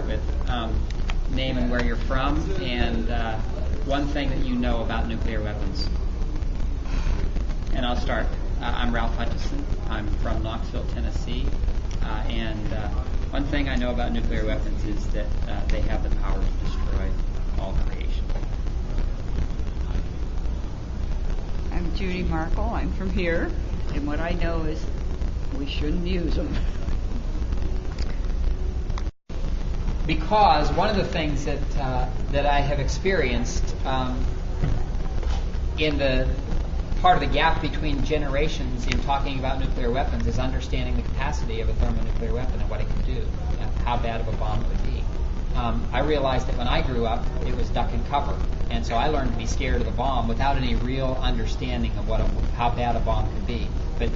start with name and where you're from, and one thing that you know about nuclear weapons. And I'll start. I'm Ralph Hutchison. I'm from Knoxville, Tennessee. And one thing I know about nuclear weapons is that they have the power to destroy all creation. I'm Judy Markle. I'm from here. And what I know is we shouldn't use them. Because one of the things that I have experienced in the part of the gap between generations in talking about nuclear weapons is understanding the capacity of a thermonuclear weapon and what it can do, how bad of a bomb it would be. I realized that when I grew up, it was duck and cover, and so I learned to be scared of the bomb without any real understanding of how bad a bomb could be. But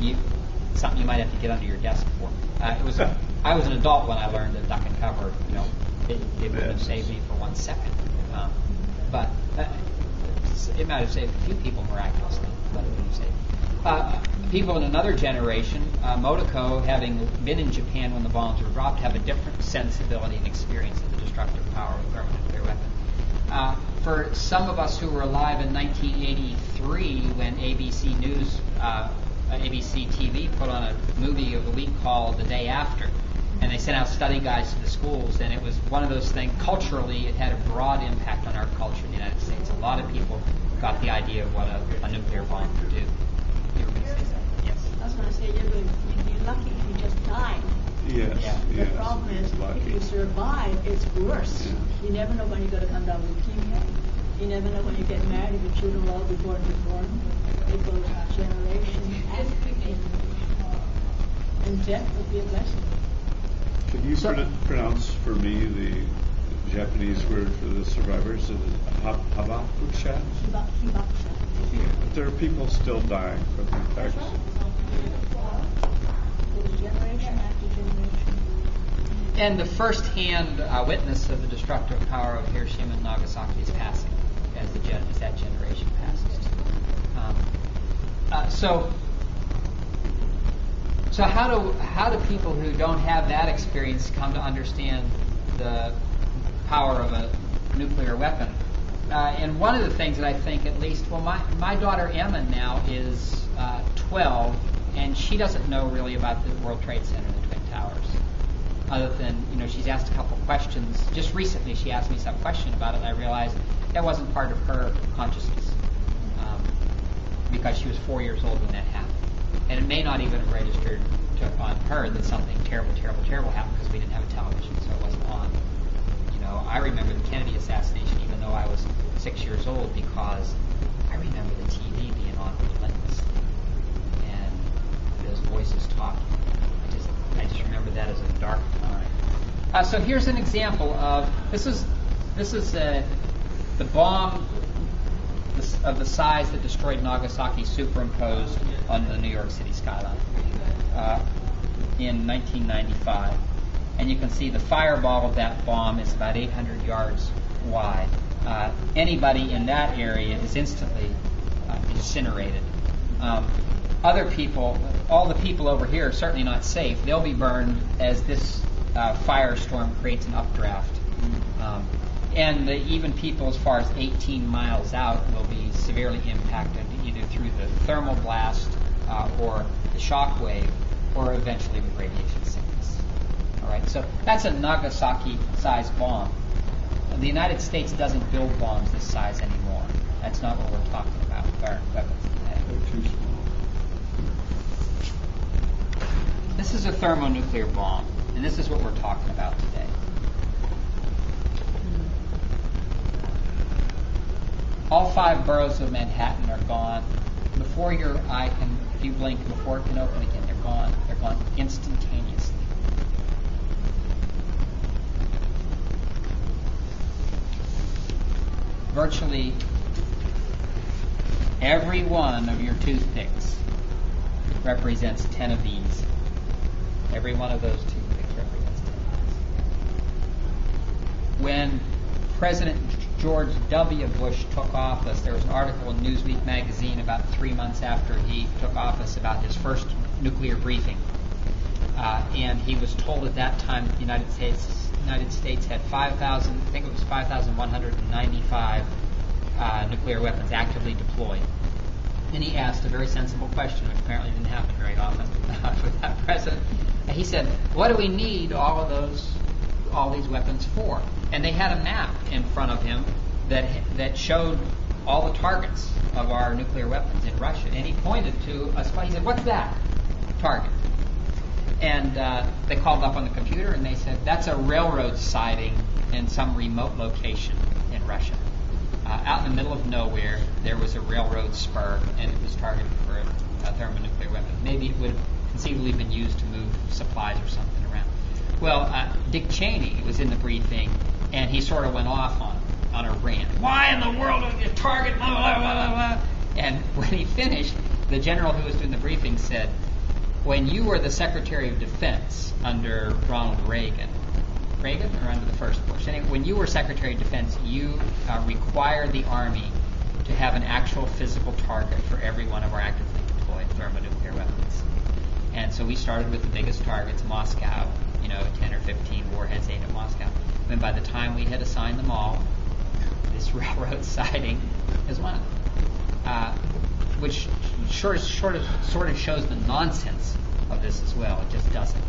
something you might have to get under your desk for. I was an adult when I learned that duck and cover, it wouldn't have saved me for 1 second. But it might have saved a few people miraculously, but it wouldn't save. People in another generation, Motoko, having been in Japan when the bombs were dropped, have a different sensibility and experience of the destructive power of a thermonuclear weapon. For some of us who were alive in 1983 when ABC News, ABC TV put on a movie of the week called The Day After, and they sent out study guides to the schools, and it was one of those things, culturally, it had a broad impact on our culture in the United States. A lot of people got the idea of what a nuclear bomb could do. You were going to say something? Yes. I was going to say, you'd be lucky if you just died. Yes. Yeah. The problem is, if you survive, it's worse. Yeah. You never know when you're going to come down with leukemia. You never know when you get married if your children will all be born before. It goes generation after generation. And death would be a blessing. Can you pronounce for me the Japanese word for the survivors? Is it habakusha? But there are people still dying from the effects. Generation after generation. And the first-hand witness of the destructive power of Hiroshima and Nagasaki is passing as that generation passes. So how do people who don't have that experience come to understand the power of a nuclear weapon? And one of the things that I think, at least, my daughter Emma now is 12, and she doesn't know really about the World Trade Center and the Twin Towers, other than she's asked a couple questions. Just recently, she asked me some question about it, and I realized that wasn't part of her consciousness because she was 4 years old when that happened. And it may not even have registered on her that something terrible, terrible, terrible happened because we didn't have a television, so it wasn't on. I remember the Kennedy assassination even though I was 6 years old because I remember the TV being on relentlessly and those voices talking. I just remember that as a dark time. So here's an example of this is the bomb of the size that destroyed Nagasaki superimposed on the New York City skyline in 1995. And you can see the fireball of that bomb is about 800 yards wide. Anybody in that area is instantly incinerated. Other people, all the people over here are certainly not safe. They'll be burned as this firestorm creates an updraft. And even people as far as 18 miles out will be severely impacted either through the thermal blast or the shock wave or eventually with radiation sickness. All right, so that's a Nagasaki-sized bomb. The United States doesn't build bombs this size anymore. That's not what we're talking about with our weapons today. They're too small. This is a thermonuclear bomb, and this is what we're talking about today. All 5 boroughs of Manhattan are gone. Before your eye can, if you blink, before it can open again, they're gone. They're gone instantaneously. Virtually every one of your toothpicks represents 10 of these. Every one of those toothpicks represents 10 of these. When President George W. Bush took office, there was an article in Newsweek magazine about 3 months after he took office about his first nuclear briefing. And he was told at that time that the United States United States had 5,000, I think it was 5,195 nuclear weapons actively deployed. And he asked a very sensible question, which apparently didn't happen very often with that president. He said, "What do we need all these weapons for?" And they had a map in front of him that showed all the targets of our nuclear weapons in Russia. And he pointed to a spot. He said, "What's that target?" And they called up on the computer and they said, "That's a railroad siding in some remote location in Russia. Out in the middle of nowhere, there was a railroad spur, and it was targeted for a thermonuclear weapon. Maybe it would have conceivably been used to move supplies or something around." Well, Dick Cheney was in the briefing, and he sort of went off on a rant. "Why in the world would you target blah, blah, blah, blah, blah?" And when he finished, the general who was doing the briefing said, "When you were the Secretary of Defense under Ronald Reagan or under the first Bush, anyway, when you were Secretary of Defense, you required the Army to have an actual physical target for every one of our actively deployed thermonuclear weapons. And so we started with the biggest targets, Moscow, 10 or 15 warheads aimed at Moscow. And by the time we had assigned them all, this railroad siding is one of them, which sort of shows the nonsense of this as well. It just doesn't.